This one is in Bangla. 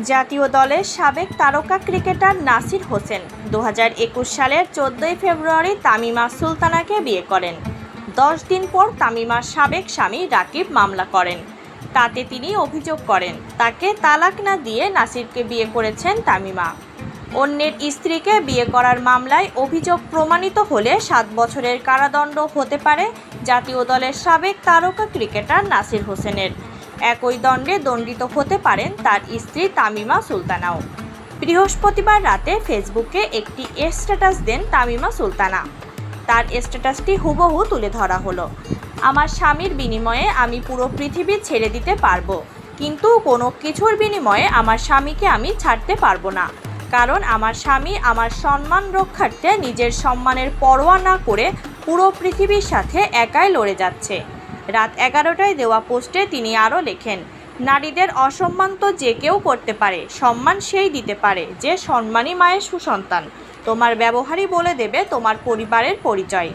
জাতীয় দলের সাবেক তারকা ক্রিকেটার নাসির হোসেন 2021 সালের 14 ফেব্রুয়ারি তামিমা সুলতানাকে বিয়ে করেন। 10 দিন পর তামিমার সাবেক স্বামী রাকিব মামলা করেন। তাতে তিনি অভিযোগ করেন তাকে তালাক না দিয়ে নাসিরকে বিয়ে করেছেন তামিমা। অন্যের স্ত্রীকে বিয়ে করার মামলায় অভিযোগ প্রমাণিত হলে 7 বছরের কারাদণ্ড হতে পারে জাতীয় দলের সাবেক তারকা ক্রিকেটার নাসির হোসেনের। একই দণ্ডে দণ্ডিত হতে পারেন তার স্ত্রী তামিমা সুলতানাও। বৃহস্পতিবার রাতে ফেসবুকে একটি স্ট্যাটাস দেন তামিমা সুলতানা। তার স্ট্যাটাসটি হুবহু তুলে ধরা হলো। আমার স্বামীর বিনিময়ে আমি পুরো পৃথিবী ছেড়ে দিতে পারবো, কিন্তু কোনো কিছুর বিনিময়ে আমার স্বামীকে আমি ছাড়তে পারবো না, কারণ আমার স্বামী আমার সম্মান রক্ষার্থে নিজের সম্মানের পরোয়া না করে পুরো পৃথিবীর সাথে একাই লড়ে যাচ্ছে। রাত 11টায় দেওয়া পোস্টে তিনি আরও লেখেন, নারীদের অসম্মান তো যে কেউ করতে পারে, সম্মান সেই দিতে পারে যে সম্মানী মায়ের সুসন্তান। তোমার ব্যবহারই বলে দেবে তোমার পরিবারের পরিচয়।